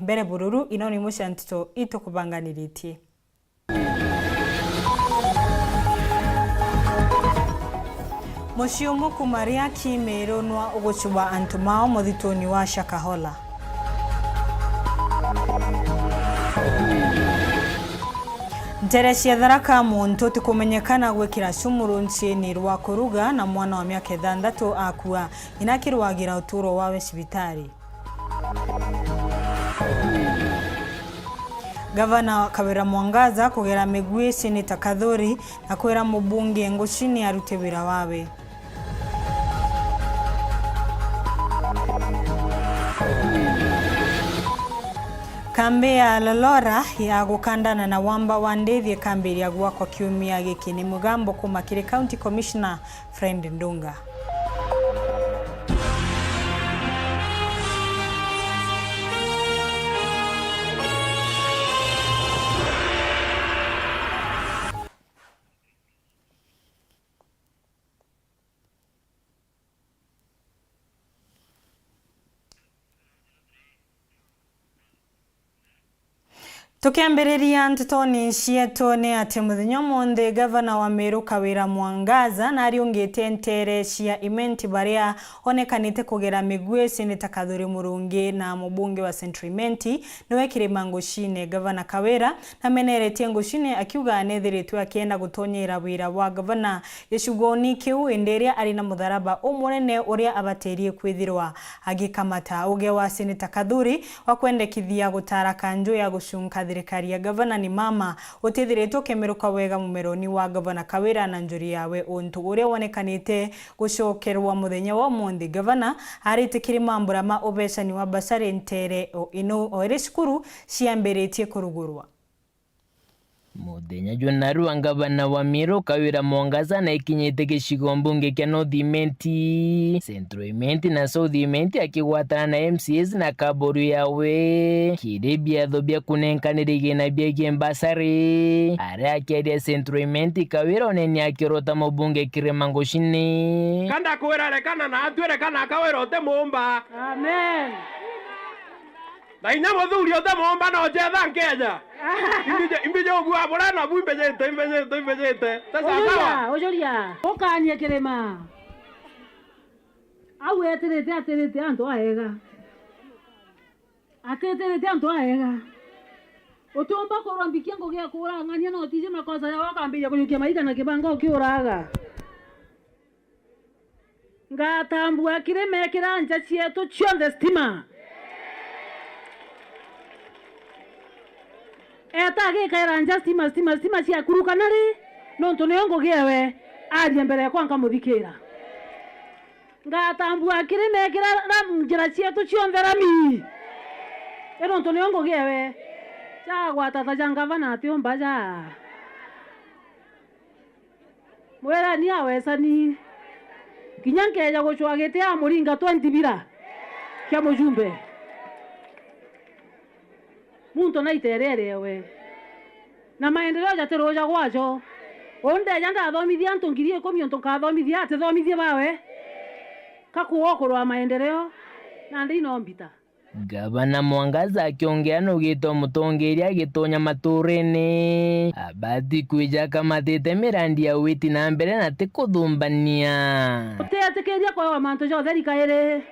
Mbere bururu inoni musha Nteto ito kubanganiritie. Mushiumu kumaria kimero nwa uguchuba antumao modhitoni wa Shakahola. Ntereshi ya dharaka muntu tikumenyekana gwekira cumuru nchini rwa kuruga na mwana wa miaka 6 akua inakirwagira uturo wawe cibitari. Gavana Kawira Mwangaza kugera migwi Seneta Kadhuri na kwera mubunge ngushini arute wira wawe. Kambi ya Lolora ya gukandana na wamba wandethie kambi ya gwakwa kiumia giki ni mugambo kumakire County Commissioner Friend Ndunga. Tukiambiriria Nteto ni cietu ni ati muthenya monde gavana wa Meru Kawira Mwangaza na ariungite ntere cia imenti baria onekanite kugera migwe Seneta Kadhuri Murungi na mubunge wa Central Imenti niwe kirima ngushine. Gavana Kawira na meneretie ngushine akiuga anethiritwe akienda gutonyera wira wa gavana gicugoni kiu enderia ari na mutharaba umurene uria abaterie kwithirwa agikamata uge wa Seneta Kadhuri wa kwendekithia gutara kanjo ya gushunka thirikari ya gavana ni mama utithiritwo kemeruka wega mumeroni wa gavana Kawira na njuri yawe untu uria wonekanite gucokerwa muthenya wa mundi. Gavana aritikiri mambura ma ubecani wa basari ntere o ino oire cukuru ciambiritie kurugurwa. Muthenya jona gavana wa Meru Kawira Mwangaza na ikinyite gicigo mbunge kia North Imenti, Central Imenti na South Imenti akigwatana na MCAs na kaboru yawe kiri biatho bia kunenkanirige na biagie mbasari aria akiaria Central Imenti. Kawira oneni akirota mubunge kirima ngushini kanda kwira rekana na atwire kana Kawira ote mumba amen na ina muthuri ote mumba no jetha Kenya imbije ogwa borana bu imbejete tasa ojoria okanie kirima au eterete antu aega ateterete antu aega otomba korombikia ngogia kura ngania no tije makosa ya wakambia kunyukia maida na kibanga ukiuraga ngatambua kirime kiranja cietu chionde stima eta gikaira nja stima cia kuruka nari nonto niongo giewe aria mbere kwa nkamuthikira ngatambua kirime kira njira cietu ciontherami nonto niongo giewe chagwata jangavana atio mbaja mwera ni awesani kinyankeja gucwagite ya muringa 20 bira kia mujumbe muntu na iterere we na maendeleo jateroja gwacho onde janda thomithia ntungirie komio ntukathomithia ate thomithie bawe kakuokorwa maendeleo na ndino mbita. Gavana Mwangaza akiongea nugito mutongeria gitonya maturene abati kuija kama tete mirandi ya witi na mbere na tikuthumbania utetekeria kwa manto jo therikaire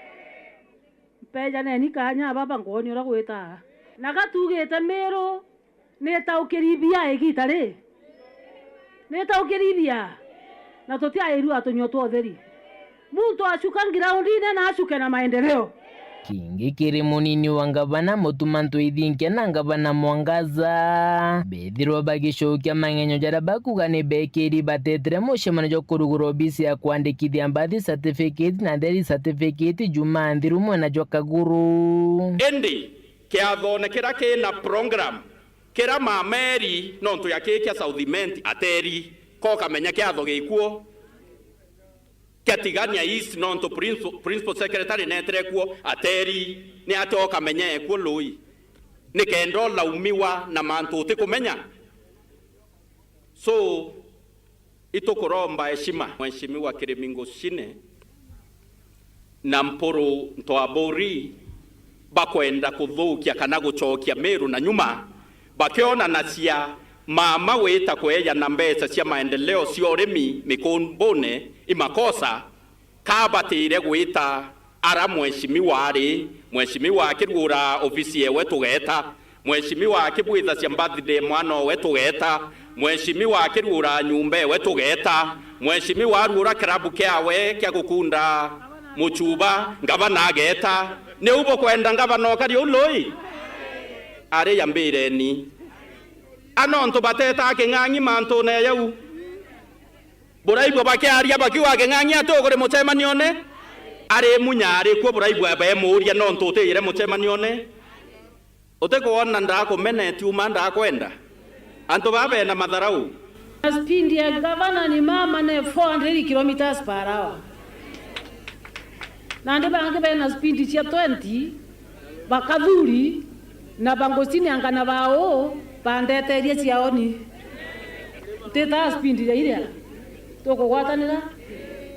peja neni kanya baba ngoni ura gwita na gatugite Meru neta ukirithia egitari neta ukirithia na totia iru atonyoto theri muntu acukangira undine na acuke na maendeleo kingi kiri munini wa gavana mutumantu ithinke na gavana Mwangaza bethirwo bagicokia mangenyo jara bakugane bekiri batetere mucemano jo kurugura obisi ya kwandikithia mbathi certificate na theri certificate juma nthiru mwena jo Kaguru endi kiathone kira kina program kira mameri nontu ya kia South Imenti ateri ko kamenya kiatho gikuo katigania East nontu principal secretary netre kuo ateri ni atoka menye kuo lui ni kendo laumiwa na mantu utikumenya so itukuromba heshima mheshimiwa Kirimingo Shine na mporo ntoabori bakwenda kuthukia kana gucokia Meru na nyuma bakiona na cia mama weta kweya na mbeca cia maendeleo cia urimi mikumbune imakosa kabatire gwita ara mheshimiwa akirugura ofisi yewe tugeta mheshimiwa akibwitha cia birthday mwana we tugeta mheshimiwa akirugura nyumba yewe tugeta mheshimiwa arugura kirabu kiawe kia gukunda muchuba ngavana ageta ni ubo kwenda ngavana kari uloi ari yambireni anonto bateta aking'ang'i manto na yau buraibwa bakiaria bakiwa aking'ang'i atogore mucemanio ne ari munyari kwa buraibwa ba emuria nonto uteyire mucemanio ne utekuona ndakumeneti uma ndakwenda anto babe na madharau. Spindi ya gavana ni mama ne 400 kilometers per hour. Na ndi bange bena spindi cia 20 bakathuri na bangosini angana bao bandete iria ciaoni teta spindi ya iria tukugwatanira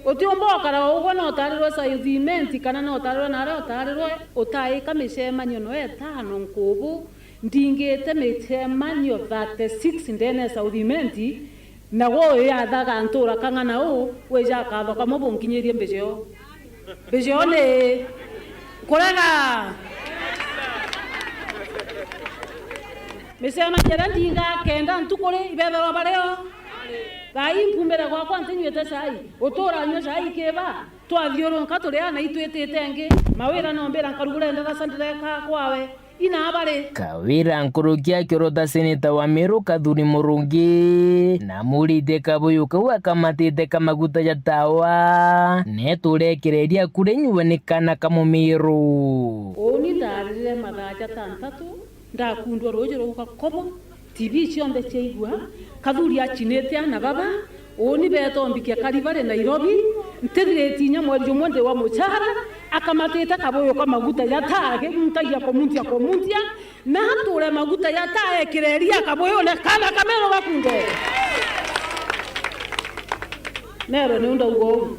utiumbokara ugo no tarirwo saithimenti kana no tarirwo na tarirwo utai kamishemanyo no etano nkubu ndingite michemanyo 36 ndene saithimenti na go yathaga ntura kangana u weja katho kamubunkinyirie mbejeo ne kolega mesema jera ndinga kenda ntukore ibethero bareo gai mpumbera kwa kwanza nywete sai utora nyo sai keba twathiuruka tureana itwetete ngi mawira nombera nkarugura ndaka sandreka kwawe ina abare Kawira nkurukia kirota seneta wa Meru Kathuri Murungi na murite kabuyu kwa kamatite kamaguta ya Thaa neturekereria kurenyuonekana kama Meru oni ndarire mathaja tantatu ndakundwa roje roka kobo TV cionde cheigwa Kathuri achinete na baba oni beto mbikia karibare Nairobi ntethireti nya mweri jumwe wa muchara akamatete kabuyu kwa maguta ya Thaa mtagia komuntia na hature maguta ya Thaa ekireria kabuyu le kana kamero bakunde nero ni unda ugo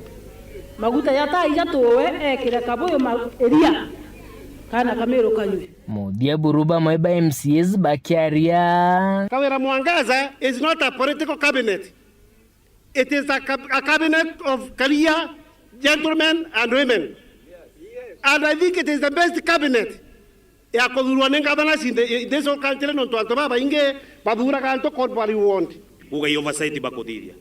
maguta ya Thaa ijatowe ekire kabuyu eria kana kamero kanywe Mudia buruba mweba MCS bakiaria Kawira Mwangaza is not a political cabinet. It is a cabinet of career gentlemen and women. And I think it is the best cabinet. Ya kodurwa nenga bana sinde deso country no to baba inge babura kanto korpari want. Uga oversight bakodiria.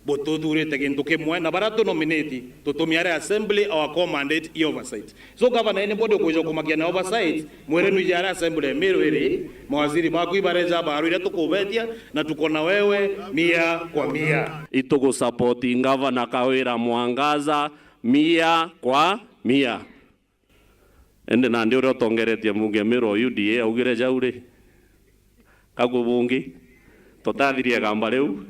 Boto dure tegen toke mwe na barato nominate to tomiare assembly or commandate oversight. So governor anybody ko kumakia na oversight mwere nujara assembly Meru ere mawaziri baku ibareja baru ile tukubetia na tuko na wewe 100 kwa 100. Itugo support Governor Kawira Mwangaza 100 kwa 100. Ende na ndio rotongeretie munge Meru UDA augire jaure kagubungi totathirie gamba riu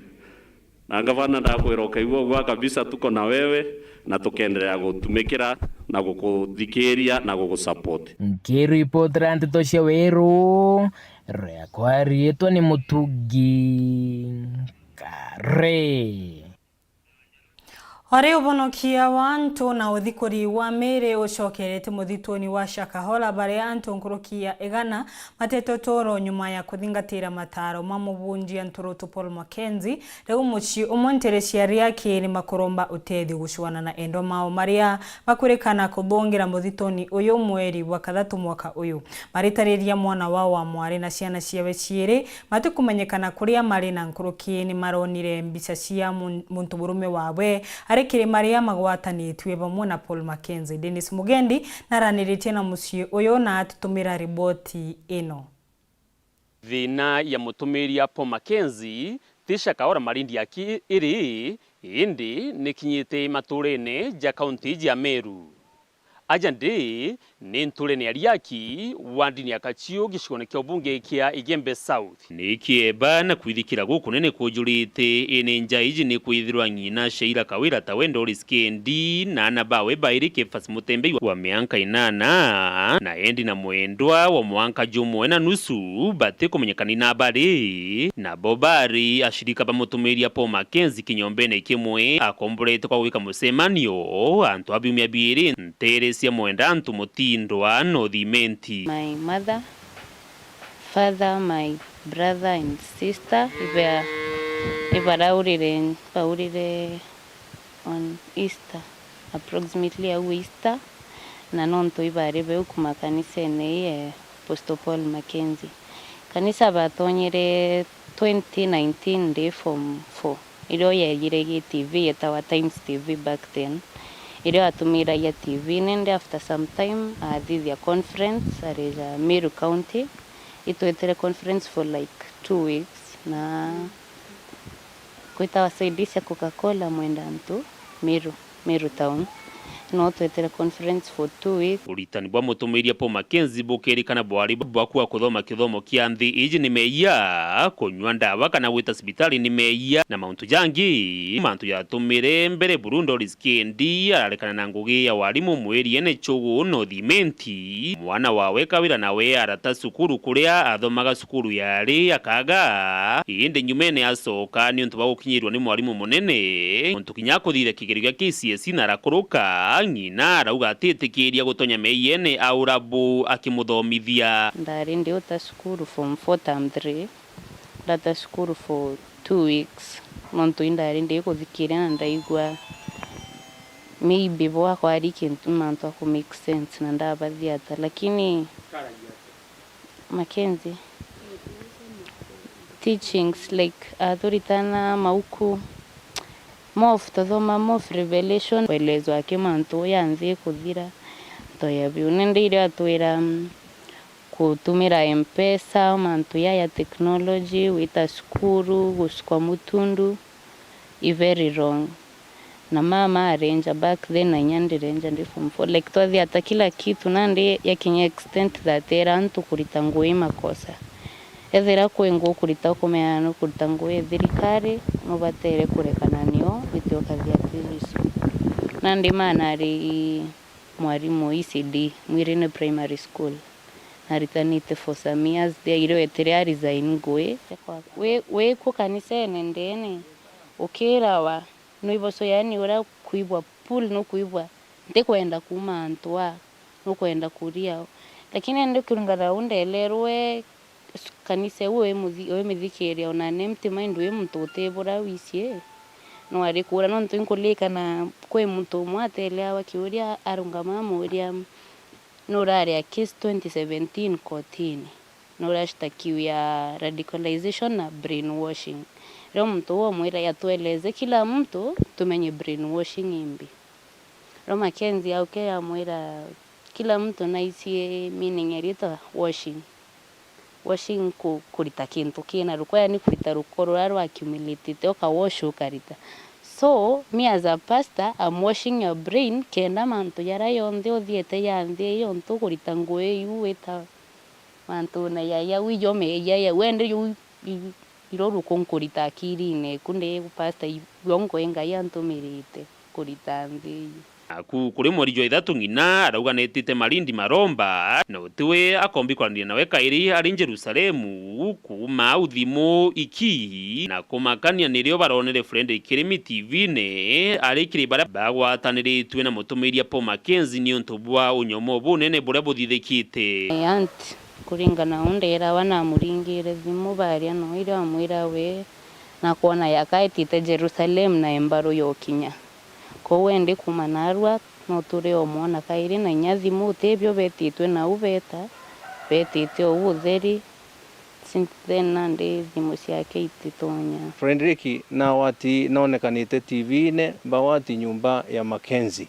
na gavana ndakwiroka igwo gwa kabisa tuko na wewe na tukendelea gutumikira na gukuthikiria na gukusupport. Nkiripotera Nteto cia Weru rekwarĩtwo nĩ Mũtungi Kare Ore ubonokia wa antu na uthikuri wa mere ucokerete muthituni wa Shakahola bare antu nkurukia egana mateto toro nyuma ya kuthingatira mataro mamubunji Nturutu Paul Mackenzie reu muci umonterecia riake ni makoromba utethi gushwana na endo mao maria makurekana kuthongira muthituni uyu mweri wa kathatu mwaka uyu maritariria mwana wao wa mwari na ciana ciawe ciere matikumenyekana kuria mari na nkuruki ni maronire mbica cia muntu burume wawe kire maria magwatanitwe bamwe na Paul Mackenzie. Dennis Mugendi naraniritie na mucie uyu na atutumira riboti ino. Thina ya mutumiria Paul Mackenzie tisha kaora marindi yaki iri indi nikinyite maturene ja kaunti ya Meru. Ajandi ni nturene ariaki wandini akachio gishikone kya bunge kia Igembe South ni kieba na kwithikira guku nene kujurite ene njaiji ni kwithirwa ngina Sheila Kawira tawendo riskendi na nabawe bairike fasi mutembe wa mianka 8 na endi na mwendwa wa mwanka jumu na nusu bate kumenyekani na bari na bobari ashirika bamutumiria Paul Mackenzie kinyombene kimwe akombolete kwa wika musemanio antu abimya biri ntere cia mwenda antu mutindwa no thimenti. My mother, father, my brother and sister ibarauririre on Easter, approximately a Easter, na nonto ibarebe ukuma kanisa ene Apostle Paul Mackenzie. Kanisa batonyere 2019 day form 4. Ilo yegire TV yetawa Times TV back then. Ilo atumira ya TV nende after some time did a conference at Meru County. It was a conference for like 2 weeks na kuita wasaidisha Coca-Cola mwenda ntu Meru town. No twetera conference for 2 weeks. Uritani bwa mutumiria Paul Mackenzie bukerikana bwari bwa kuthoma kithomo kia nthi iji ni meya kunywa ndawa kana gwita sibitari ni meya na mauntu jangi mantu yatumire mbere Burundi riskendi ararekana na ngugi ya walimu mweri ene chogo no thimenti mwana wawe kawira nawe arata sukuru kuria athomaga sukuru yari akaga inde nyumene asoka ni untu bagukinyirwa ni mwalimu munene untu kinya kuthire kigerio kia KCSE na rakuruka ngina arauga atitikiria gutonya meyene aurabu akimuthomithia. Ndari ndi uta sukuru form 4 term 3 data sukuru for 2 weeks monto indari ndi kuthikiria na ndaigwa maybe bwa kwari kintu manto ku make sense na ndabathia ata lakini Mackenzie teachings like athoritana mauku mof tadoma mof revelation welezo akimanto yanze kuthira toya biunende ile atwira kutumira M-Pesa manto ya technology wita skuru guskwa mutundu is very wrong na mama arrange back then na nyandi range ndi form 4 like tothi ata kila kitu nande yakinya extent that era antu kuritangwe makosa ethera kwengo kurita kumeano kuritangwe thirikari no batere kurekana nio bityoka vya tiziso nandi mana ari mwarimu ECD mwirine primary school naritanite for some years there URETERI resign goe we ku kanisa nendene ukirawa no iboso yani ora kuibwa pool no kuibwa ndekwenda kuma antwa no kwenda kuria lakini ende kulingana undelerwe kanisa we mithikeria ona empty mind we mtote bora wisie no ari kura no ntinkulika na kwe mtu mwatelewa kiuria arungama muria no rare case 2017 kotini no rashtakiwa ya radicalization na brainwashing. Leo mtu huo mwira yatueleze kila mtu tumenye brainwashing imbi. Leo Mackenzie au kaya mwira kila mtu na isi meaning erita washing kurita kintu kina rukwaya ni kurita rukoro raro accumulated oka wash ukarita. So me as a pastor I'm washing your brain kenda mantu yara yonde odhiete yande yonto kurita ngoe yuweta mantu na yaya wijome yaya wende yu iroru konkurita akirine kunde pastor yongo enga yantumirite kurita ndi kuri morijo Ithatu ngina arauga netite Malindi Maromba na utiwe akombi kwandia nawe kairi ari Jerusalemu kuma uthimo iki na kumakania nirio baronere friend ikirimi TV ne ari kiri bara bagwatanire na mutumiria Paul Mackenzie ni untubwa unyomo bunene bure buthithikite aunt kuringana ondera wana muringire thimu baria no ira amwira we na kuona yakaitite Jerusalem na embaro yokinya ko wende kumanarwa no ture omona kairi na nyathimu tebyo betitwe na ubeta betite utheri since then nande thimu ciake ititonya Frederick na wati naonekanite TV ne bawati nyumba ya Mackenzie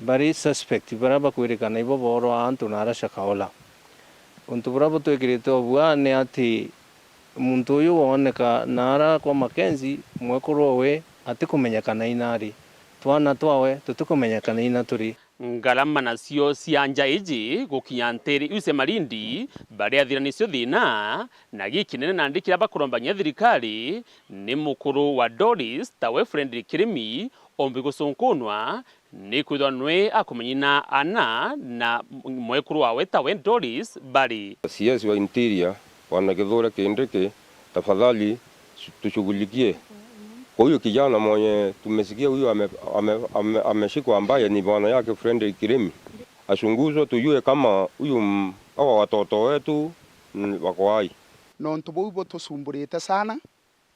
bari suspect baraba kwirikana ibo boro antu narasha kaola untu baraba twekirite obwa ne ati muntu uyu woneka nara kwa Mackenzie mwekoro we ati kumenyekana inari twana twawe tutukumenyekana ina turi ngarama nacio cianja iji gukinya ntiri use Malindi bari athiranicio thina na gikinene na ndikira bakurombanya thirikari ni mukuru wa Doris tawe friendly kirimi ombi gusonkonwa ni kwithwanwe akumenyina ana na mwekuru wawe tawe Doris bari CS wa interior wana kidhora kindike tafadhali tushughulikie. Kwa hiyo kijana mwenye tumesikia huyo ameshikwa ambaye ni bwana yake friend Kirimi. achunguzwe tujue kama huyu hawa watoto wetu wako hai. Nontu bou tusumburite sana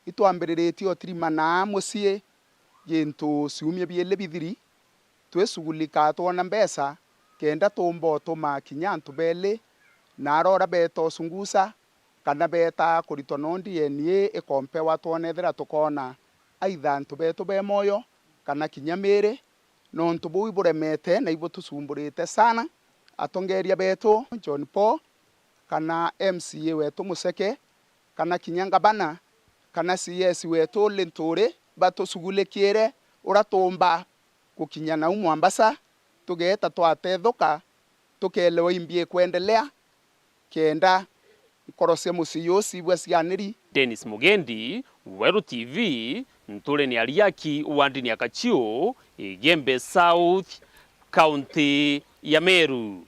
itwambiriritio tirima na mucie gintu ciumia biele bithiri twesugulika twona mbesa kenda tumbo tuma kinyantu bele na arora beto sungusa kana beta kurito nondi enie ikompe watwonethera tukona aitha ntu beto be moyo kana kinyamire nontu bou buremete na ibo tusumburite sana atongeria beto John Paul kana MCA wetu Museke kana Kinyangabana kana CS wetu Lentore batusugulikiire uratumba kukinya na Mombasa tugeta twatethuka tukelewa imbie kuendelea kenda korose musiyo sibwa cianiri. Dennis Mugendi, Weru TV, ntule ni Ariaki wandini akachio Igembe South County ya Meru.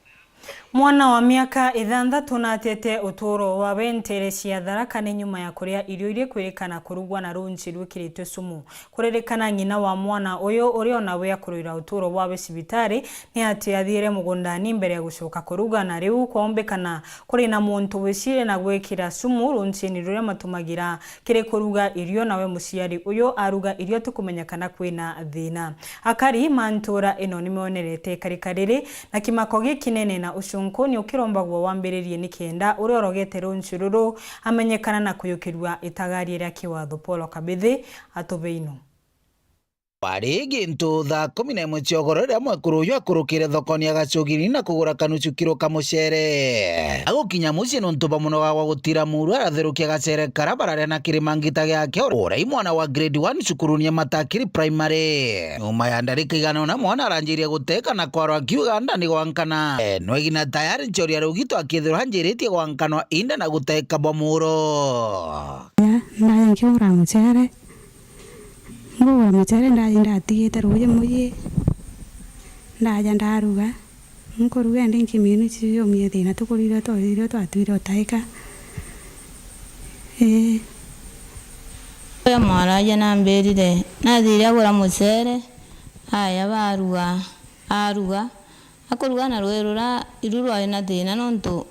Mwana wa miaka 6 natete uturo wa Nteto cia Thaa nyuma ya kuria irio irie kwirikana kurugwa na runchi rwikirite sumu kurerekana nyina wa mwana uyu uri ona we akurira uturo wa cibitari ni ati athiire mugundani mbere ya gucoka kuruga na riu kwombekana kuri na muntu wicire na gwikira sumu runchi ni ruria matumagira kire kuruga irio nawe muciari uyu aruga irio tukumenyekana kwina thina akari mantura ino nimeonerete karikariri na kimako gikinene na ucunkuni ukirombagwo wambiririe ni kenda uri orogete runchi ruru amenyekana na kuyukirwa itagari ria kiwatho Paul Kabithi atubeino Wari gintu Thaa 11 ciogoro ria mwekuru uyu akurukire thokoni agacugiri na kugura kanuchu kiro ka mucere agukinya mucii nuntu bamuno wa gutira muru aratherukia gacere kara barare na kirimangita giake urai mwana wa grade 1 cukuru ya Matakiri primary nyuma ya ndarika igana na mwana aranjirie guteka na kwaro akiuga ndani gwankana no igina tayari nchoria rugito akithiro hanjiritie gwankanwa inda na guteka bomuro na yankiura mucere ngura mucere ndatigite ruye muye ndaja ndaruga nkuruga ndinki minu ciyo miethina tukurire twirire twatwire utaika ya mwaraja nambirire nathire agura mucere aya aruga akuruga na rwerura irurwa ina thina nontu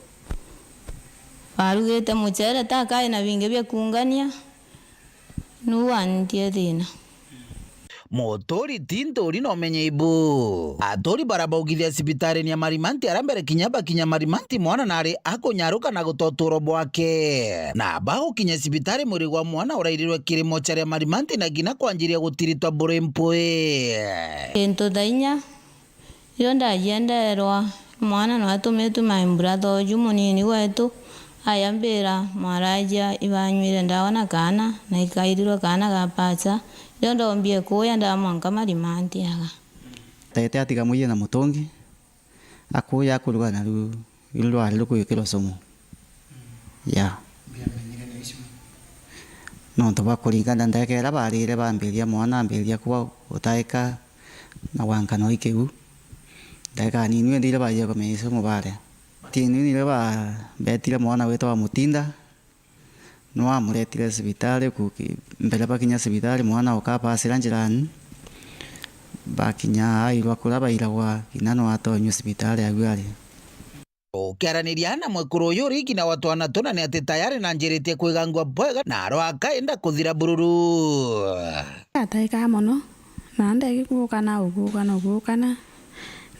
barugite mucere takai na binge bya kungania nuwantie thina Motori tintori no menye ibu atori barabaugithia cibitari ni Marimanti arambere kinya Marimanti mwana nari akunyaruka na gutoturo bwake na bago kinya cibitari muri gwa mwana urairirwe kirimo cha Marimanti na gina kwanjiria gutiritwa burempwe into dainya yo ndayenderwa mwana no atumetu maimbratho jumunini wetu ayambira mwaraja ibanywire ndawa na kana na ikairirwe kana gapacha yondo mbie kuya ndamwanka Marimanti aga tete atiga muye na mutongi akuya kuruga na ilwa lukuyikiro somo ya no to bakuringana ndakera barire bambiria mwana ambiria kuba utaika na wankano ikeu ndaka nini ndire baje komeso mubare tini ni ba betire mwana wetu wa Mutinda no amuretire cibitari kuki mbere bakinya cibitari mwana ukapasira njirani bakinya airwa kuraba iragwa kinano atonywe cibitari agwari ukiaraniria na mwekuru uyu riki na watu anatona ni ati tayari na njiritie kwigangwa bwega na aro akaenda kuthira bururu ataika mono na ndege kugukana ugukana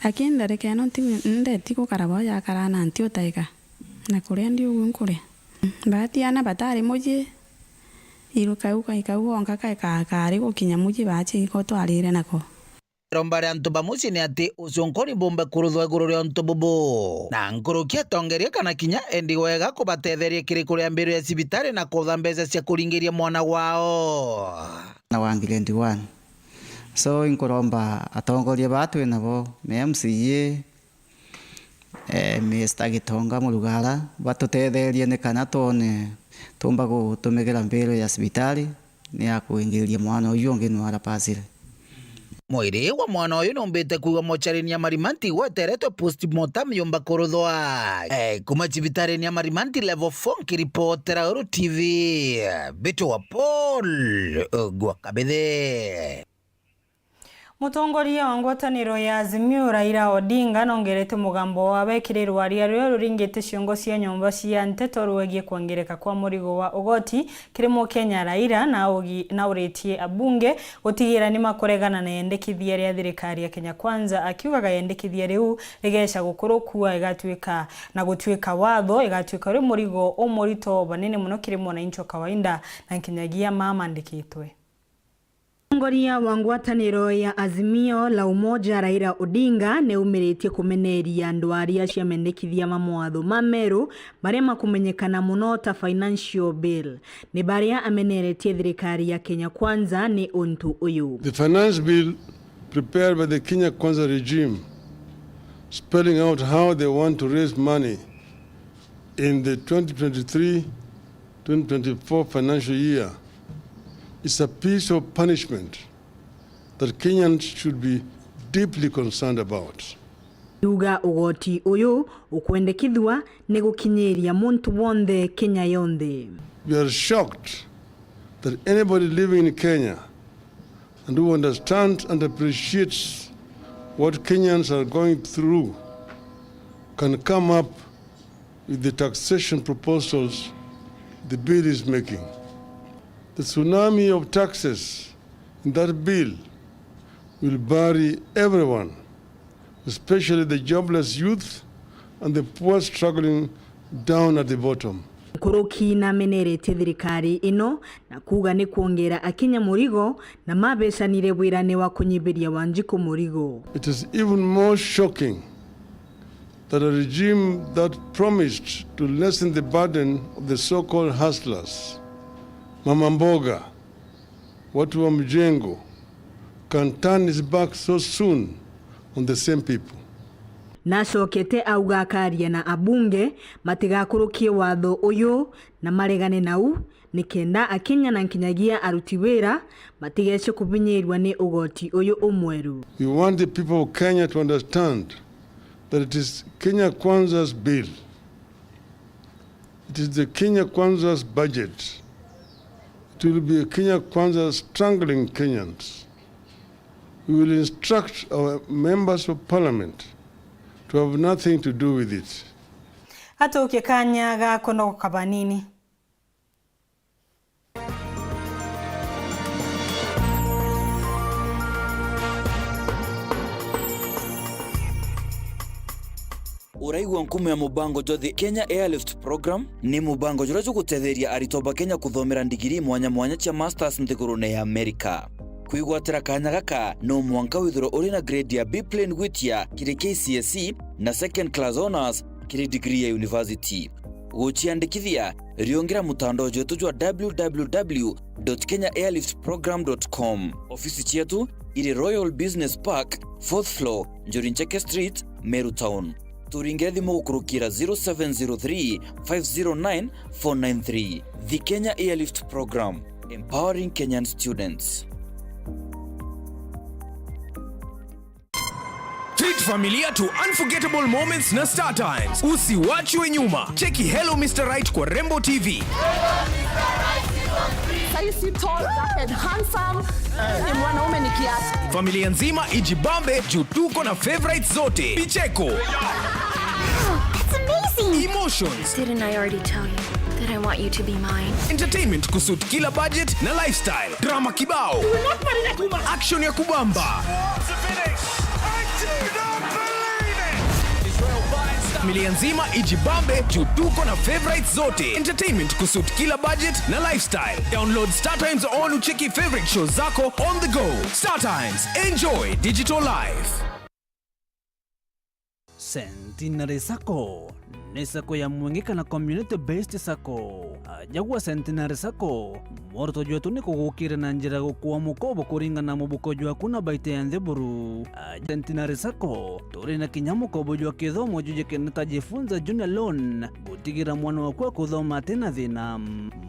lakini ndareke no ndeti kukarabo ya karana ntio taika na kuria ndio ngunkure batiana batari muji iruka ikauonga kari gukinya muji bachi ko twarire nako rombare antu bamuci ni ati ucunkoni bombe kuruthwa iguru ria ntu bubu na nkurukia tongeria kana kinya endi wega kubatetheria kirikuria mbiru ya cibitari na kutha mbeca cia kuringiria mwana wao na wa grade 1 so inkuromba atongoria batu nabo me MCA Mr. Gitonga Murugara batutetherie ni kana tone tumba gutumigira mbiru ya cibitari ni akuingiria mwana uyu ngi no arapasire mwiri wa mwana uyu nombite kuga mochari ya Marimanti weteretwe postmortem yomba kuruthwa kuma cibitari ya Marimanti level 4 kiripotera Weru TV Bitu wa Paul Gwakabithe Mutongoria wa ngwataniro ya Azimio Raila Odinga nongerete mugambo wa bekirirwa aria ryo ruringite ciongo cia nyomba cia Nteto rwegie kuongereka kwa murigo wa ugoti kirimo Kenya Raila na uretie abunge gutigira ni makoregana na yendekithia ria thirikari ya Kenya Kwanza akiugaga yendekithia riu rigesha gukurukua igatuika na gutuika watho igatuika ri murigo umurito banene muno kirimo na incho kawaida na nkinyagia mama ndikitwe. Mutongoria wa ngwataniro ya Azimio la Umoja Raila Odinga ne umeretie kumeneria ndwaria cia mendekithia mamwatho mameru baria makumenyekana muno ta financial bill ni baria ameneretie thirikari ya Kenya Kwanza ni untu uyu. The finance bill prepared by the Kenya Kwanza regime spelling out how they want to raise money in the 2023-2024 financial year is a piece of punishment that Kenyans should be deeply concerned about. Yuga ugoti uyu ukwendekithwa ni gukinyeria muntu wonde Kenya yonde. We are shocked that anybody living in Kenya and who understands and appreciates what Kenyans are going through can come up with the taxation proposals the bill is making. The tsunami of taxes in that bill will bury everyone, especially the jobless youth and the poor struggling down at the bottom. Kuruki na menerete thirikari ino na kuga ni kuongera akinya murigo na mabecanire bwirane wa kunyibiria Wanjiku murigo. It is even more shocking that a regime that promised to lessen the burden of the so-called hustlers, Mama Mboga, watu wa mjengo, can turn his back so soon on the same people. Nacokete auga akaria na abunge matigakurukie watho uyu na maregane nau nikenda akinya na nkinyagia aruti wira matigece kubinyirwa ni ugoti uyu umweru. We want the people of Kenya to understand that it is Kenya Kwanza's bill. It is the Kenya Kwanza's budget. It will be a Kenya Kwanza strangling Kenyans. We will instruct our members of parliament to have nothing to do with it. Hata ukikanya gako no kabanini. Uraigwa nkume ya mubango jothi Kenya Airlift Program ni mubango jura gutetheria aritoba Kenya kuthomera ndigiri mwanya cia masters nthigurune ya America. Kwigwatira kanya gaka no mwanka withiro uri na grade ya B plane gwitia kiri KCSE na second class honors kiri degree ya university. Guchiandikithia riongera mutandao jetu jwa www.kenyaairliftprogram.com. Ofisi chetu iri Royal Business Park 4th floor Njorincheke Street, Meru Town. Turingire thimu gukurukira 0703 509 493. The Kenya Airlift Program, empowering Kenyan students. Treat familia to unforgettable moments na Star Times. Usiwachwe nyuma. Cheki Hello Mr. Right kwa Rembo TV. Saisi tall, and handsome. Ni mwanaume ni kiasi. Familia nzima ijibambe juu tuko na favorites zote. Picheko. That's amazing. Emotions. Didn't I already tell you that I want you to be mine? Entertainment kusuit kila budget na lifestyle. Drama kibao. Action ya kubamba. Familia nzima ijibambe juu tuko na favorites zote. Entertainment kusuit kila budget na lifestyle. Download Star Times on ucheki favorite shows zako on the go. Star Times, enjoy digital life. Centenary Sacco ni sako ya mwengika na community based sako. Jagua Centenary Sacco morto jua tuni kukukire na njira kukuwa mukobo kuringa na mubuko jua kuna baite ya ntheburu. Centenary Sacco turi na kinyamu kobo jua kithomo juje keneta jifunza junior loan gutigira mwana wakua kuthoma tena thina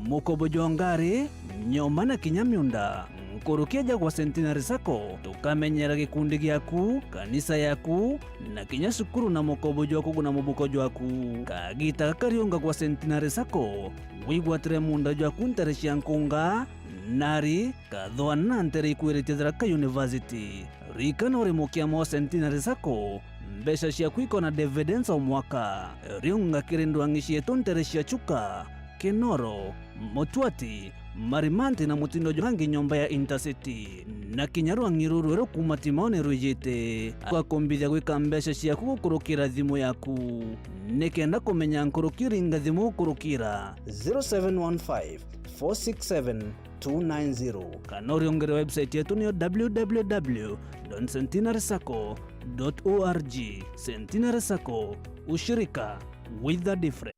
mukobo jua ngari nyoma na kinyamiunda. Kurukia jagwa Centenary Sacco tukamenyera gikundi gyaku kanisa yaku na kinya sukuru na mukobo jwaku na mubuko jwaku kagita karionga kwa Centenary Sacco wigwatire munda jwaku ntareshia nkunga nari kadhoana ntere ikwiretethera ka university rikana urimukia mo centenary sako mbesha cia kwiko na dividends o mwaka riunga kirindwangi tontere cia chuka Kenoro, Motwati, Marimanti na mutindo johangi nyomba ya Intercity na Kinyaru ngiruru kuma Timone rujite kwa kombithia gwika mbesha cia kukurukira thimu yaku nikenda kumenya nkurukiringa thimu kurukira 0715 467 290 kana uriongere website yetu ni www.centenarysacco.org. Centenary Sacco, ushirika with the difference.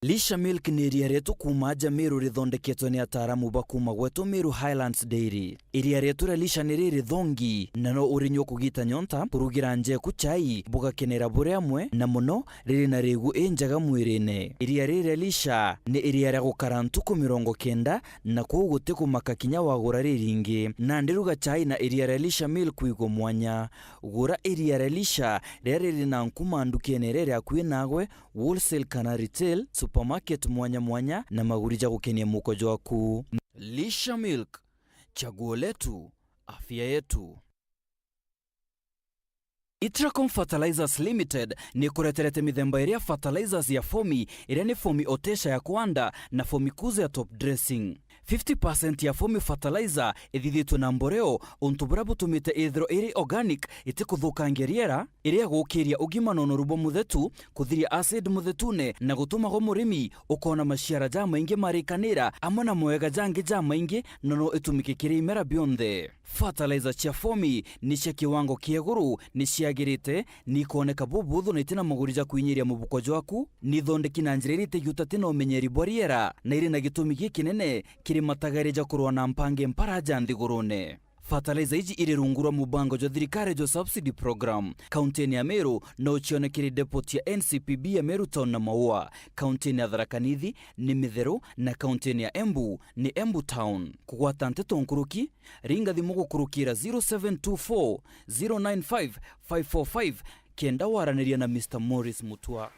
Lisha Milk ni iria rietu kuma Meru rithondeketwe ni ataramu ba kuma gwetu Meru Highlands Dairy. Iria rietu ria Lisha ni riri thongi na no urinyo kugita nyonta kurugira njeku chai bugakenera bure amwe na muno riri na rigu enjaga mwirine. Iria riri Lisha ni iria ria gukara ntuku 90 na kuguti kumaka kinya wagura riringi na ndiruga chai na iria ria Lisha Milk wigo mwanya. Gura iria ria Lisha riri na nkuma ndukene riri akwi nagwe wholesale kana retail supermarket mwanya na magurija gukenia mukojo waku. Lisha Milk, chaguo letu, afya yetu. Itracom Fertilizers Limited ni kureterete mithemba iria fertilizers ya fomi iria ni fomi otesha ya kuanda na fomi kuza ya top dressing. 50% ya fomi fertilizer ithithitwe na mboreo untubura butumite ithro iri organic itikuthukangia riera iria gukiria ugima na unorubo muthetu kuthiria acid muthetune na gutuma go murimi ukona maciara ja maingi marikanira amwe na mwega jangi ja maingi no itumike kiri imera bionthe. Fertilizer cia fomi ni cia kiwango kieguru ni ciagirite ni kuoneka bubuthu na itina magurija kuinyiria mubukojo waku ni thondeki na njira irite yutate na umenyeri boriera na iri na gitumi gikinene kiri matagarija kurwa na mpange mparaja nthigurune. Fertilizer iji iri rungurwa mubango jo thirikari jo subsidy program. Kaunti ya Meru no chionekiri depot ya NCPB ya Meru Town na Maua. Kaunti ya Thaa Nithi ni Mitheru na kaunti ya Embu ni Embu Town. Kugwata Nteto nkuruki ringa thimu gukurukira 0724 095 545 kenda waraniria na Mr. Morris Mutua.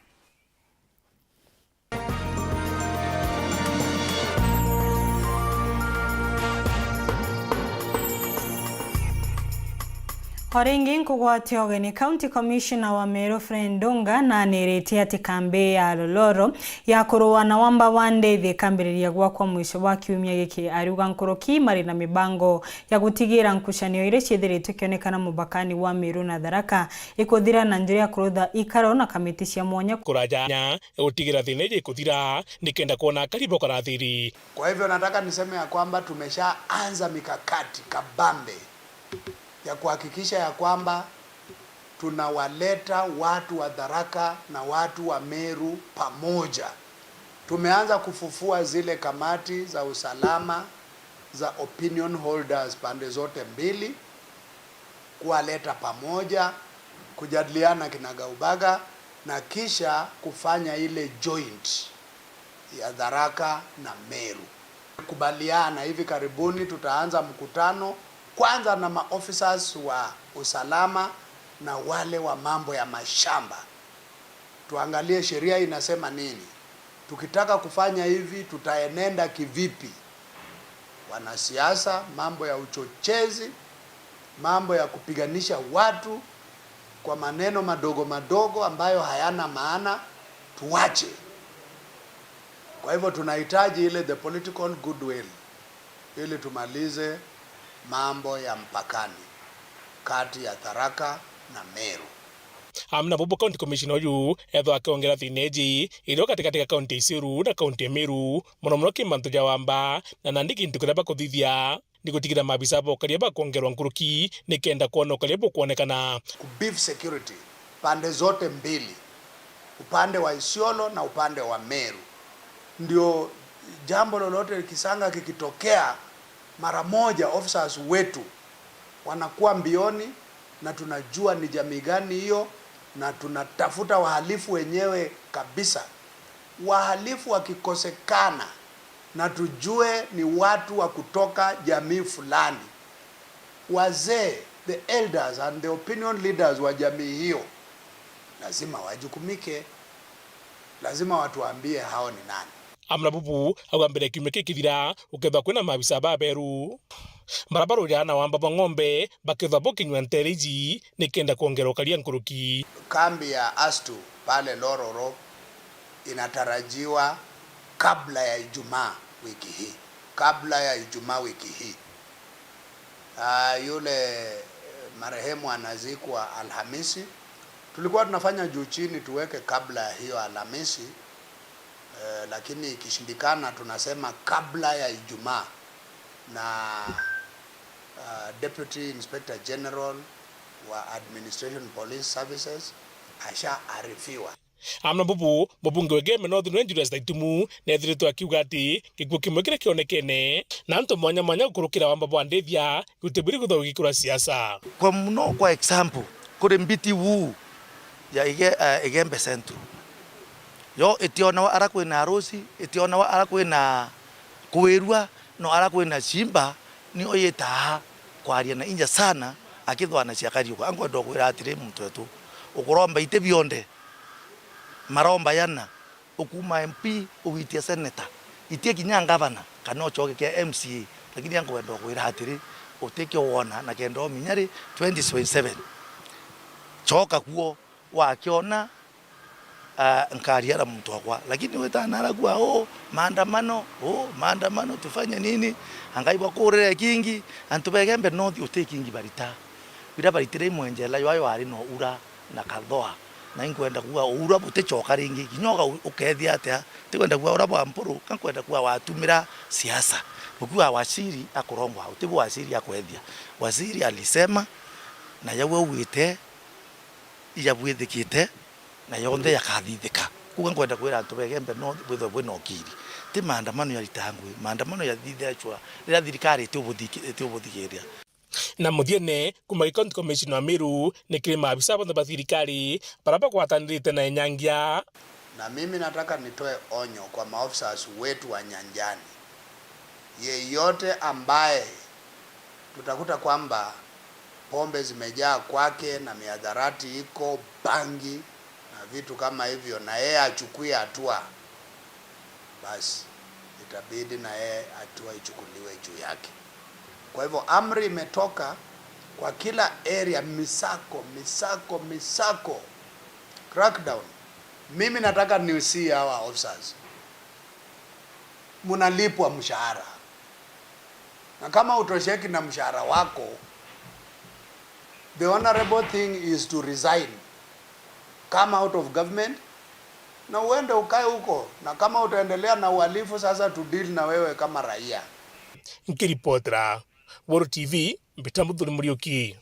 Horingi nkugwatio geni County Commissioner wa Meru Frendonga na nereti ati kambe ya Loloro ya kuruwa na wamba wande the kambiriria gwakwa mwisho wa kiumia giki aruga nkoroki mari na mibango ya gutigira nkushanio ire ciethiritwe kionekana mubakani wa Meru na Tharaka ikuthira na njira ya kurutha ikaro na kamiti cia mwanya kurajanya gutigira thineje kuthira nikenda kuona karibu kana thiri. Kwa hivyo nataka niseme ya kwamba tumeshaanza mikakati kabambe ya kuhakikisha ya kwamba tunawaleta watu wa Tharaka na watu wa Meru pamoja. Tumeanza kufufua zile kamati za usalama za opinion holders pande zote mbili, kuwaleta pamoja, kujadiliana kinagaubaga na kisha kufanya ile joint ya Tharaka na Meru. Kubaliana hivi karibuni tutaanza mkutano kwanza na maofficers wa usalama na wale wa mambo ya mashamba. Tuangalie sheria inasema nini. Tukitaka kufanya hivi tutaenenda kivipi? Wanasiasa, mambo ya uchochezi, mambo ya kupiganisha watu kwa maneno madogo madogo ambayo hayana maana, tuache. Kwa hivyo tunahitaji ile the political goodwill ili tumalize mambo ya mpakani kati ya Tharaka na Meru. Amna bubu County Commissioner yu etho akiongera thineji iro katika county isiru na county Meru muno kimantu ja wamba na nandiki ntukira bakuthithia ni gutigira mabisa bokaria bakongerwa nkuruki nikenda kuona karibu kuonekana ku beef security pande zote mbili, upande wa Isiolo na upande wa Meru. Ndio jambo lolote likisanga kikitokea mara moja officers wetu wanakuwa mbioni na tunajua ni jamii gani hiyo na tunatafuta wahalifu wenyewe kabisa. Wahalifu wakikosekana na tujue ni watu wa kutoka jamii fulani, wazee, the elders and the opinion leaders wa jamii hiyo lazima wajukumike, lazima watuambie hao ni nani. amna bubu agambere kiume kithira ukethwa kwina mabisa ba Weru barabara jana wamba ng'ombe bakethwa bokinywa nteriji nikenda kuongera ukalia nkuruki. Kambi ya Astu pale Lororo inatarajiwa kabla ya Ijumaa wiki hii. Yule marehemu anazikwa Alhamisi. Tulikuwa tunafanya juu chini tuweke kabla ya hiyo Alhamisi, lakini ikishindikana tunasema kabla ya Ijumaa, na Deputy Inspector General wa Administration Police Services asha arifiwa. Amna bubu mubunge wegeme North Rangers Ithatu nethiritwo akiuga ati gikuo kimwe kire kionekene na antu mwanya gukurukira wamba bwandithia gutiburi gutho gikura siasa. Kwa muno kwa example kuri mbiti wu ya igembe centru yo itiona ara kwina arusi, itiona ara kwina kuwerua, no ara kwina simba ni oye Thaa kwaria na inja sana akithwana cia kariuka angwa ndokwira atire Nteto ukuromba ite bionde maromba yana ukuma MP uwitia senator itie kinya governor kana ochoke ke MCA, lakini angwa ndokwira atire uteke wona na kendo minyari 2027 choka kuo wakiona nkariara mtu akwa, lakini wetanara kwa maandamano tufanye nini angaiba kurere kingi antubegembe North utekingi barita bira baritire mwenjela yo ari no ura na kathoa na inkwenda kuwa ura butechoka ringi kinyoga ukethia atia tikwenda kuwa ura bwampuru kankwenda kuwa watumira siasa ukiwa wasiri akurongwa utibu wasiri akwethia. Wasiri alisema na yawe uwite iyabwithikite na yonde yakathithika kuga nkwenda kwira antubegembe no bwitho bwino kiri ti maandamano yaritangwe maandamano yathithachwa rira thirikari tubuthikiria na muthiene kuma County Commission wa Meru ni kile maabisa bondo ba thirikari baraba kwatanirite na nyangia. Na mimi nataka nitoe onyo kwa maofisa wetu wa nyanjani, yeyote ambaye tutakuta kwamba pombe zimejaa kwake na miadharati iko bangi na vitu kama hivyo, na yeye achukue hatua, basi itabidi na yeye hatua ichukuliwe juu yake. Kwa hivyo amri imetoka kwa kila area, misako, crackdown. Mimi nataka niusie hawa officers, munalipwa mshahara, na kama utosheki na mshahara wako, the honorable thing is to resign, come out of government na uende ukae huko, na kama utaendelea na uhalifu sasa to deal na wewe kama raia. Nkiripotera Weru TV Mbitambuthuri Muriuki.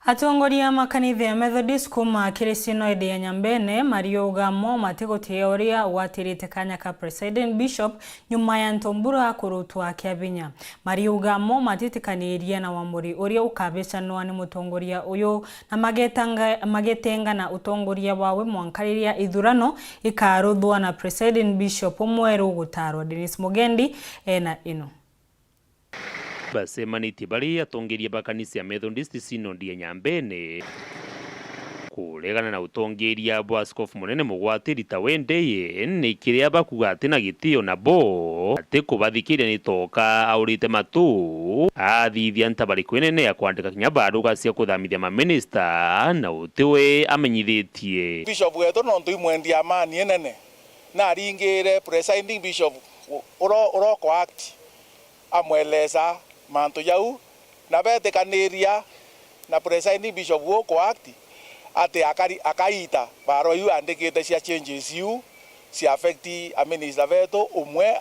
Atongoria makanitha ya Methodist kuma Kiricinoid ya Nyambene mariugamo matigutia uria watirite kanya ka President Bishop nyuma ya ntombura kurutwa Kiabinya. Mariugamo matitikaniria na wamuri uria ukabecanwa ni mutongoria uyu na magetenga na utongoria wawe mwankariria ithurano ikaruthwa na President Bishop Weru gutarwa. Dennis Mugendi ena ino. Basemaniti bari atongeria bakanisi ya Methodist Synod ya Nyambene kuregana na utongeria bwa askofu munene mugwatiri Tawendeye ni kiria bakuga ati na gitio na bo ati kubathikiria ni toka aurite matu athithia ntabari kwenene ya kwandika kinya baruga cia kuthamithia ma minister na utiwe amenyithitie Bishop wetu no ntuimwendia amani enene na aringire presiding bishop uroko act amweleza manto yau na betekaniria na presiding bishop woko act ate akaita baro yu andikite cia changes yu cia affect a minister veto umwe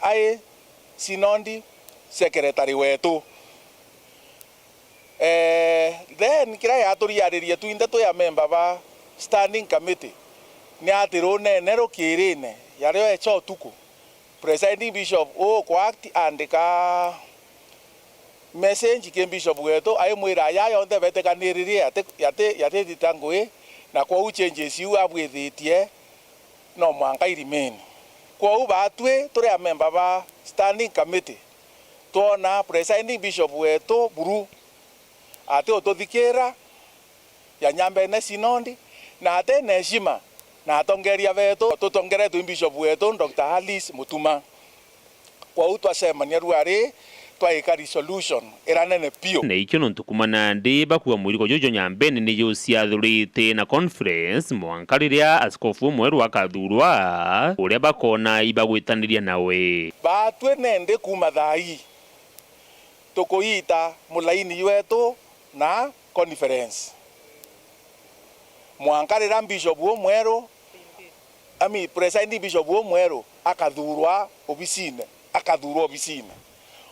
ai sinondi secretary wetu then kira ya turiariria tu Nteto ya member ba standing committee ni atirone nero kirine yario echo tuko presiding bishop o kwa act andika message ke bishop wetu ai mwira ya yonde betekanirie yate ditangwe na kwa u changes yu abwithitie no mwanga irimeni kwa u batwe turi a member ba standing committee tona presiding bishop wetu buru ate otothikira ya Nyambene Sinondi na ate neshima na atongeria vetu tutongeretwe bishop wetu Dr. Alice Mutuma kwa utwasemania ruari twaika resolution iranene pio na ikyo nontukumana ndi bakuwa mwiriko jojo nyambene ni yosiathurite na conference mwankariria askofu mweru akathurwa uria bakona ibagwitaniria nawe batwe nende kuma thai tukuita mulaini wetu na conference mwankarira bishop mweru presiding bishop mweru akathurwa obisine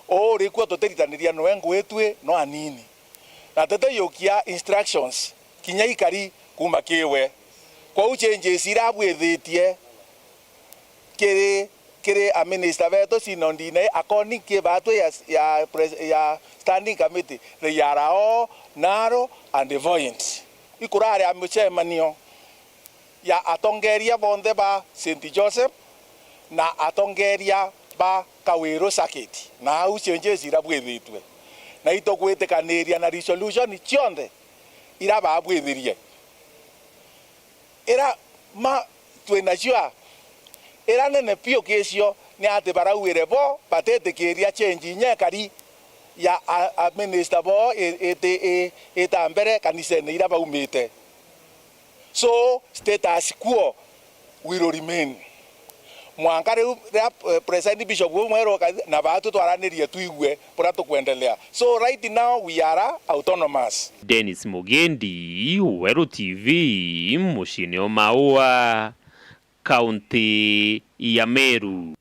o rikuo tuteritaniria no ngwetwe no anini na tete yokia instructions kinya ikari kuma kiwe kwa uchenges irabwithitie kiri a minister veto sinondine according ke batwe ya standing committee the yarao naro and the voyant ikurare amuchemanio ya atongeria bonde ba St. Joseph na atongeria ba Kawero saketi na uchenjes irabwithitwe na itogwitikaniria na resolution chionde irababwithirie era ma twenajua era nene pio kesio ni ate barawire bo patete keria change nyekari ya a minister bo etambere kanise ne irabaumite so status quo will remain mwankare president bishop mweru na batu twaranirie tuigwe pora tukwendelea so right now we are autonomous. Dennis Mugendi, Weru TV, mushini o Maua, kaunti ya Meru.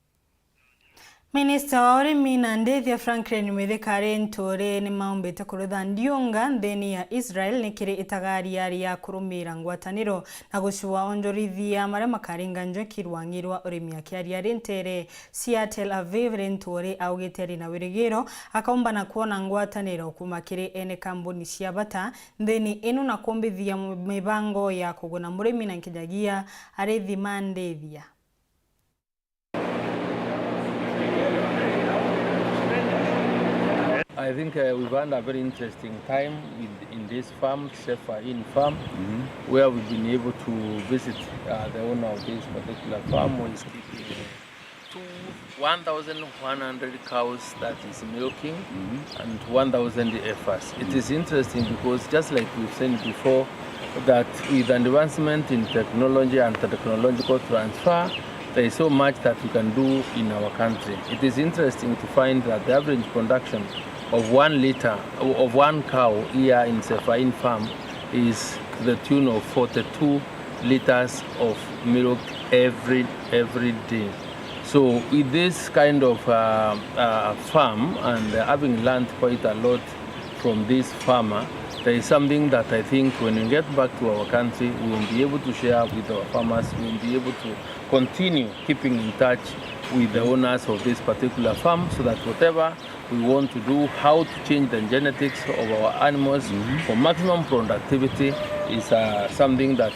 Minister wa urimi na ndethia Franklin Mwithikare Ntore ni maumbite kurutha ndionga nthini ya Israel nikiri itagari yari ya kurumira ngwataniro na gucua onjorithia maria makaringa njoki rwangirwa urimi akiaria rintere cia Tel Aviv. Ntore augiteri na wirigiro akaomba na kuona ngwataniro kuma kiri ene kambuni cia bata nthini inu na kumbithia mibango ya kuguna murimi na nkinyagia arithi mandethia. I think we've had a very interesting time in this farm, Sefa-In farm, where we've been able to visit the owner of this particular farm, who is keeping 1,100 cows that is milking and 1,000 heifers. It is interesting because just like we've said before, that with advancement in technology and technological transfer, there is so much that we can do in our country. It is interesting to find that the average production of 1 liter of one cow here in Sefa-In farm is the tune of 42 liters of milk every day. So with this kind of farm and having learned quite a lot from this farmer, there is something that I think when we get back to our country, we will be able to share with our farmers. We will be able to continue keeping in touch with the owners of this particular farm so that whatever we want to do, how to change the genetics of our animals for maximum productivity is something that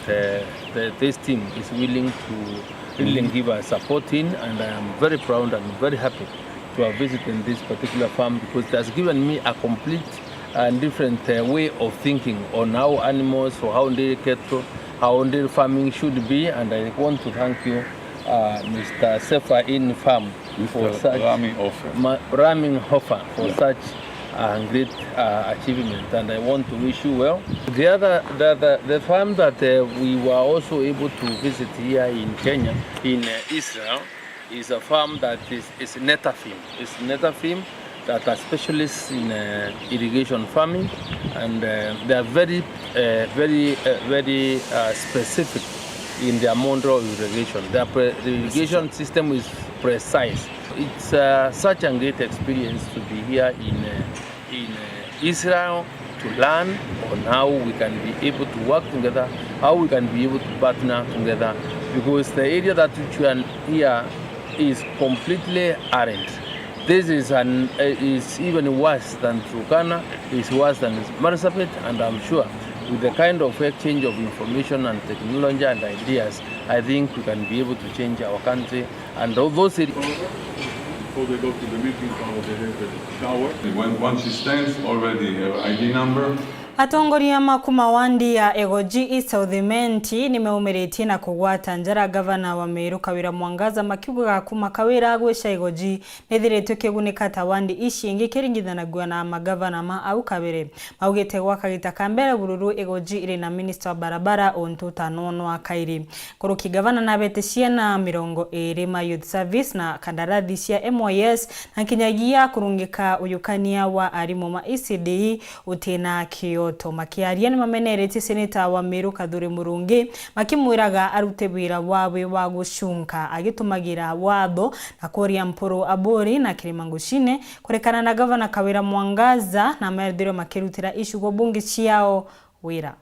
this team is willing to really give us support in, and I am very proud and very happy to have visited this particular farm because it has given me a complete and different way of thinking on how animals or how dairy cattle, how dairy farming should be, and I want to thank you, Mr. Sefa-In Farm, for such Raminghofer for such a great achievement, and I want to wish you well. The farm that we were also able to visit here in Kenya, in Israel, is a farm that is Netafim. It's Netafim that are specialists in irrigation farming, and they are very specific in the amount of irrigation. The irrigation system is precise. It's such a great experience to be here in Israel to learn on how we can be able to work together, how we can be able to partner together, because the area that we are here is completely arid. This is even worse than Turkana, it's worse than Marsabit, and I'm sure with the kind of exchange of information and technology and ideas, I think we can be able to change our country and all those areas. Before they go to the meeting, they have a shower. Once she stands, already her ID number. Atongoria makuma wandi ya Egoji Ithatu nimeumirĩtie na kugwata njara gavana wa Meru Kawira Mwangaza makiuga kuma Kawira gwĩca Egoji nĩthirĩtwe kĩgunĩka ta wandi ici ingĩ kĩringithanagua na magavana ma au kabere. Maugĩte gwaka gita kambere bururu Egoji ĩrĩ na minister wa barabara Nteto wa Kairi. Kuruki gavana na bete ciana 20 ma youth service na kandarathi cia MYS na kinyagia kurungika uyukania wa arimu ma ECD utina kio makiaria ni mamenerete seneta wa Meru Kadhure Murungi makimwiraga arute wira wawe wa gucunka agitumagira watho na koria mporo abori na kirimangushine kurekana na gavana Kawira Mwangaza na maerdiro makirutira ishugo bunge ciao wira.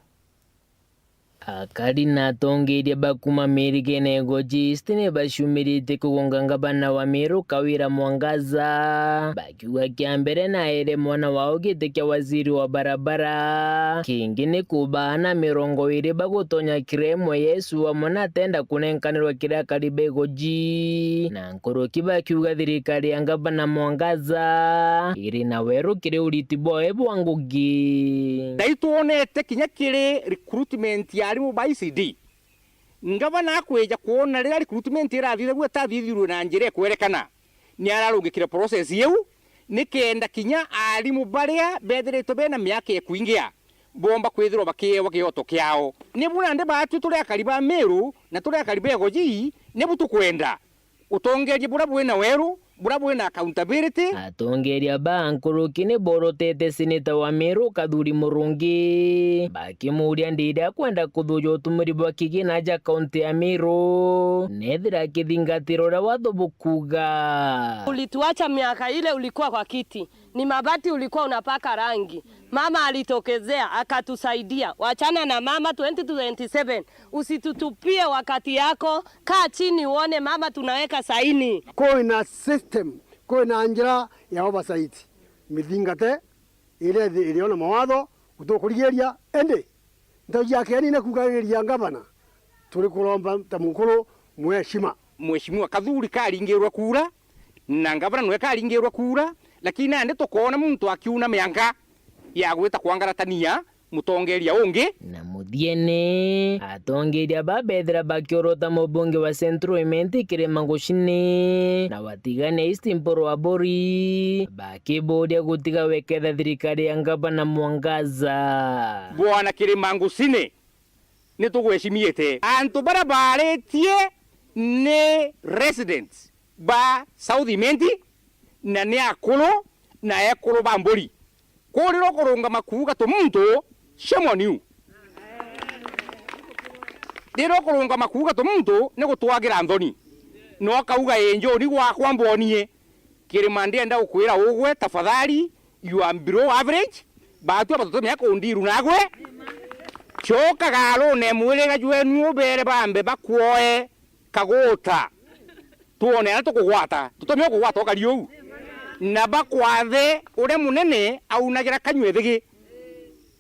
Akari na tongeria bakuma Merike na Egoji stine bashumirite kugonga gavana wa Meru Kawira Mwangaza bakiuga kiambere na ere mwana wao gite waziri wa barabara kingine kubana 20 bagutonya kiremwe Yesu wa mwana tenda kunenkanirwa kira karibe Egoji na nkoro kibakiuga thirikari ya gavana Mwangaza iri na Weru kire uritibo ebwangugi daituonete kinya kire recruitment ya mu by CD ngavana akweja kuona rira recruitment irathire gweta thithirwe na njire kwerekana ni ararungikira process yeu nikenda kinya arimu baria bethiritwe bena miaka ekuingia bomba kwithirwa bakiewa kioto kiao ni buna nde batu turi akariba Meru na turi akariba Egoji ne butu kwenda utongerie bura bwena Weru bura bwena accountability. Atongeria bankuruki ni borotete seneta wa Meru Kadhure Murungi bakimuria ndira kwenda kuthuja utumiri bwa kigina ja kaunti ya Meru nethira kithingatiro ra watho bukuga ulituacha miaka ile ulikuwa kwa kiti ni mabati ulikuwa unapaka rangi. Mama alitokezea akatusaidia. Wachana na mama 2027. Usitutupie wakati yako. Kaa chini uone mama tunaweka saini. Kwa ina system, kwa ina njira ya oversight. Mithingate ile iliona mawatho kutokuligeria ende. Ndio yake ni kugageria gavana. Tuli kulomba tamukuru mheshimiwa Kadhure karingirwa kura na gavana nwe karingirwa kura lakini ande tukona muntu akiuna mianga ya gwita kwangaratania mutongeria ungi na muthiene atongeria babethera bakiorota mubunge wa Central Imenti kirimangushine na watigane East Mporo abori bakibodia gutiga weketha thirikari ya gavana Mwangaza bwana kirimangushine ni tugweshimiete antu barabaretie ne residents ba South Imenti na ni akulu na ekulu bambori kuriro kurunga makuga to muntu shemoniu diro kurunga makuga to muntu ne gutwagira Anthony no kauga enjo ni gwa kwambonie kirimande enda ukwira ugwe tafadhali you are below average batu abatoto myako ndiru nagwe choka galo ne mwirega jwenu bere bambe bakwoe kagota tuone ato kugwata tutomyo kugwata okaliu na bakwathe ure munene aunagira kanywethigi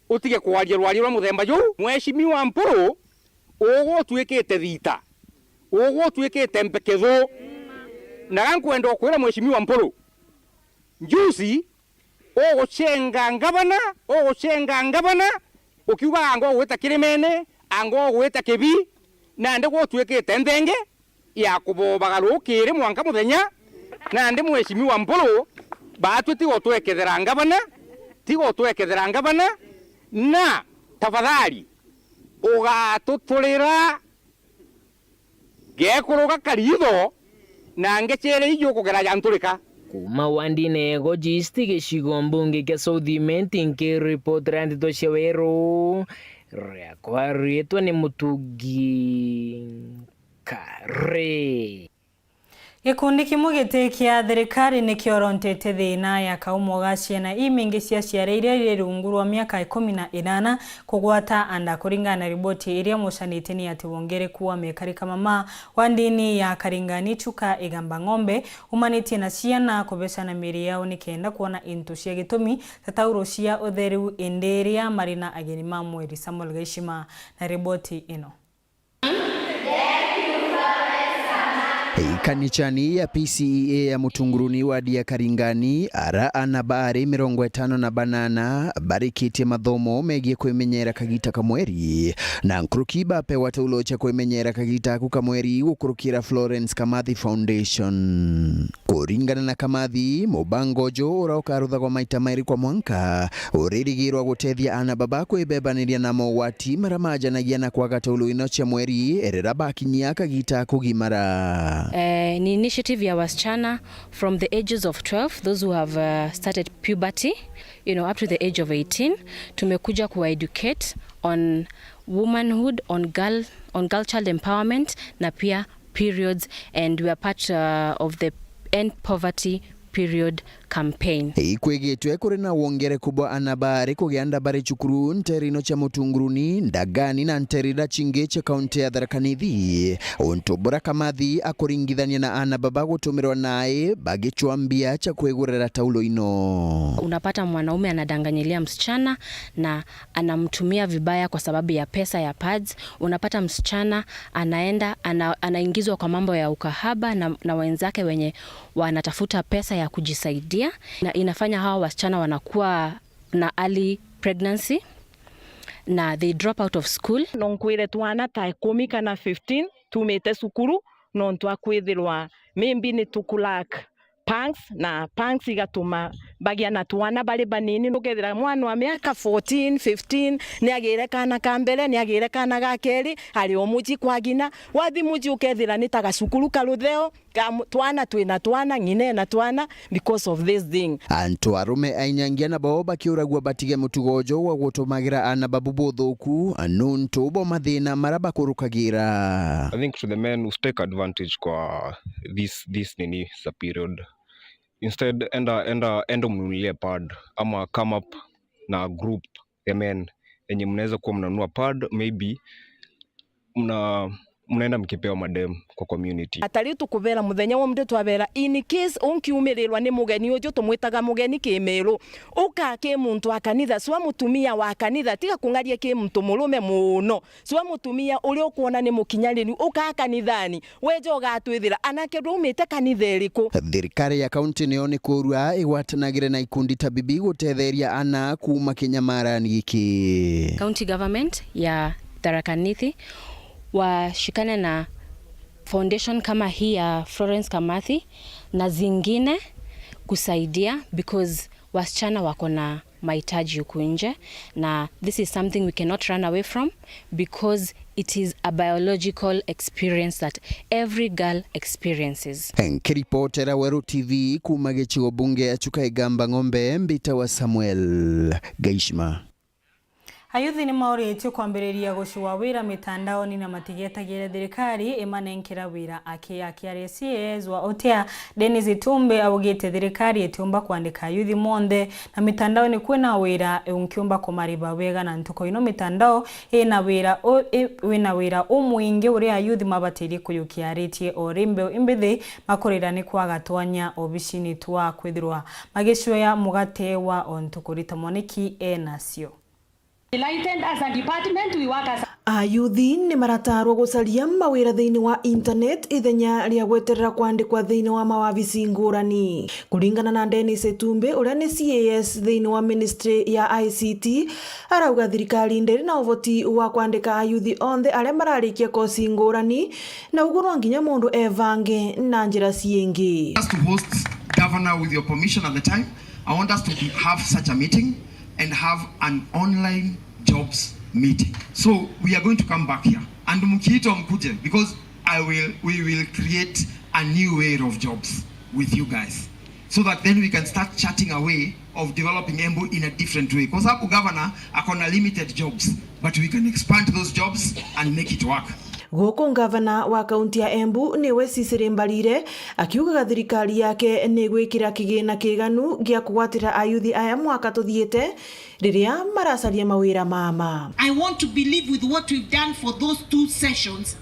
utige kwaria rwa muthemba yu mheshimiwa Mpuru ugo twikite thita ugo twikite mpeketho na gankwenda kwira mheshimiwa Mpuru njusi ugo chenga ngavana ukiuga ango gwita kirimene ango gwita kibi na ndego twikite nthenge ya kubobaga kire mwanka muthenya na ndi mheshimiwa Mpuru batu tigo twekethera ngavana na tafadhali ugatutulira gekuruga karitho na ngechere iyo kugera yanturika kuma wandi na Egoji gicigo mbunge kia South Imenti nkiripotera Nteto cia Weru riakwa rietwa ni Mutungi Kare. Gikundi kimwe gitikia thirikari nikiontete thina ya kaumo ga ciana imingi cia ciareire iri rungu rwa miaka 18 kugwata anda kuringana na riboti iria mucanite ni ati wongereku wa mekarika mama wa ndini ya Karingani Chuka igamba ng'ombe umanitie na ciana kubecana miri yao nikenda kuona into cia gitumi tatauro cia utheru enderia marina ageni ma mweri Samuel Gaishima na riboti ino. Ikanichani ya PCEA ya Mutunguruni wadi ya Karingani ara anabari 58 barikite mathomo megie kwimenyera kagita kamweri na nkurukiba pewa taulo cha kwimenyera kagita ku kamweri gukurukira Florence Kamathi Foundation. Kuringana na Kamathi, mubangojo uraukarutha kwa maita mairi kwa mwanka uririgirwa gutethia ana baba kwibebaniria na mowati maramaja na giana kwa gataulo ino cha mweri erera bakinyia kagita kugimara. Ni initiative ya wasichana from the ages of 12, those who have started puberty, up to the age of 18. Tumekuja kueducate on womanhood, on girl child empowerment na pia periods, and we are part of the End Poverty Period campaign. Ikwegitwe kuri na wongere kubwa anabari kugianda bari chukuru nterino cha Mutunguruni ndagani na nterida chinge cha kaunti ya Tharaka Nithi Ontobora Kamathi akuringithania na ana baba gutumirwa nae bagichwambia cha kwegurera taulo ino. Unapata mwanaume anadanganyilia msichana na anamtumia vibaya kwa sababu ya pesa ya pads. Unapata msichana anaenda anaingizwa kwa mambo ya ukahaba na wenzake wenye wanatafuta pesa ya kujisaidia, na inafanya hawa wasichana wanakuwa na early pregnancy na they drop out of school. Nonkwire twana ta 10 kana 15 tumete sukuru nontwa kwithirwa maybe ni tukulak punks na punks igatuma bagia na twana bali banini nukethira mwana wa miaka 14 15 ni agire kana kambere ni agire kana gakeri ari omuji kwa gina wathi muji ukethira ni taga sukuru karutheo twana twina twana ngine na twana because of this thing. Antu arume ainyangia na bao bakiuragwa batige mutugojo wa gutumagira ana babu thoku anuntu bo mathina maraba kurukagira. I think to the men who take advantage kwa this nini sa period, instead enda mnunulie pad ama come up na group ya men yenye mnaweza kuwa mnanunua pad, maybe mnaenda mkipewa madem kwa community. Atari tukuvera muthenya wo mndu twavera in case unkiumirirwa ni mugeni ujo tumwitaga mugeni kimero uka ke muntu akanitha swa mutumia wa kanitha tiga kungaria ke muntu murume muno swa mutumia uri ukuona ni mukinyariri uka kanithani wejo gatwithira anake rumite kanitha iriku. Thirikari ya kaunti niyo ni kurua igwatanagire na ikundi ta bibi gutetheria ana kuma kinyamarani giki. County government ya Tharaka Nithi washikane na foundation kama hii ya Florence Kamathi na zingine kusaidia, because wasichana wako na mahitaji huku nje, na this is something we cannot run away from because it is a biological experience that every girl experiences. Nkiripotera Weru TV kuma gichigo bunge achuka igamba ng'ombe mbita wa Samuel Gaishma. Ayuthi ni maoretio kwambĩrĩria gũcua wĩra mĩtandaoni na matigetagĩre thirikari ĩmanenkĩra wĩra akĩaria CS wa otea Dennis Itumbe augĩte thirikari ĩtiumba kwandĩka ayuthi monthe na mĩtandaoni kwĩna wĩra ũnkiumba kũmariba wega na ntuko ino mĩtandao ĩna wĩra ũmũingĩ ũrĩa ayuthi mabatĩrie kũyũkia arĩtie o rĩmbe imbithi makorera nĩ kwaga twanya obicini twa kwithirwa magĩcuoya mũgate wa ontukurita moneki nacio. As a department, we work as ayuthi ni maratarwo gucaria mawira thiini wa internet ithenya ria gweterera kwandikwa thiini wa mawabici ngurani. Kuringana na Dennis Itumbe uria ni CAS thiini wa ministry ya ICT, arauga thirikari ndiri na uvoti wa kwandika ayuthi onthe aria mararikia kosi ngurani na ugurwa nginya mundu evange na njira ciingi. To host governor, with your permission at the time, I want us to have such a meeting and have an online jobs meeting. So we are going to come back here and mkiito mkuje, because we will create a new way of jobs with you guys, so that then we can start chatting a way of developing Embu in a different way, because hapo governor akona limited jobs, but we can expand those jobs and make it work. Goko ngavana wa kaunti ya Embu niwe Cicely Mbarire akiugaga thirikari yake ni gwikira kigina kiganu gia kugwatira ayuthi aya mwaka tuthiete riria maracaria mawira mama. I want to believe with what we've done for those 2 sessions,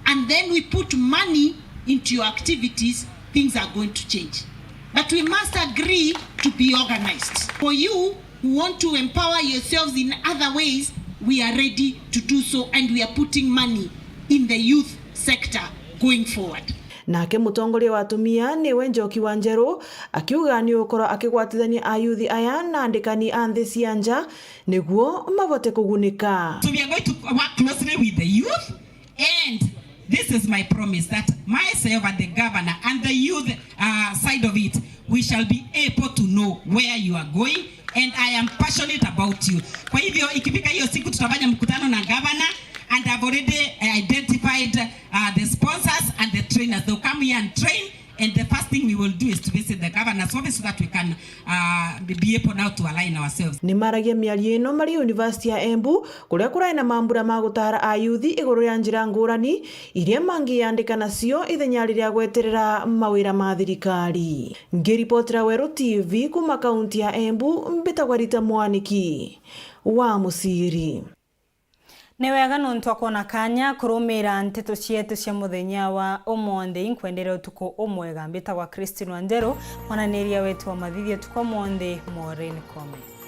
and then we put money into your activities, things are going to change. But we must agree to be organized. For you who want to empower yourselves in other ways, we are ready to do so, and we are putting money in the youth sector going forward. Nake mutongoria wa atumia niwe Njoki Wanjeru akiuga ni ukoro akigwatithania ayuthi aya na andikani a nthi cia nja niguo mabote kugunika. So we are going to work closely with the youth, and this is my promise that myself and the governor and the youth side of it, we shall be able to know where you are going, and I am passionate about you. Kwa hivyo ikifika hiyo siku tutafanya mkutano na governor, and I've already identified the sponsors and the trainers. They'll come here and train, and the first thing we will do is to visit the governor's office so that we can be able now to align ourselves. Ni maragia miario ino mari University ya Embu kuria kurai na mambura ma gutara ayuthi iguru ya njira ngurani iria mangiandika nacio ithenya riria gweterera mawira ma thirikari. Ngiripotera Weru TV kuma kaunti ya Embu, mbitagwa Rita Mwaniki wa Musiri. Ni wega nuntu akona kanya kurumira nteto cietu cia muthenya wa umonde inkwendera utuko umwega mbitagwa Christine Wanjeru mwananiria wetu wa mathithia tuko monde moreni kome.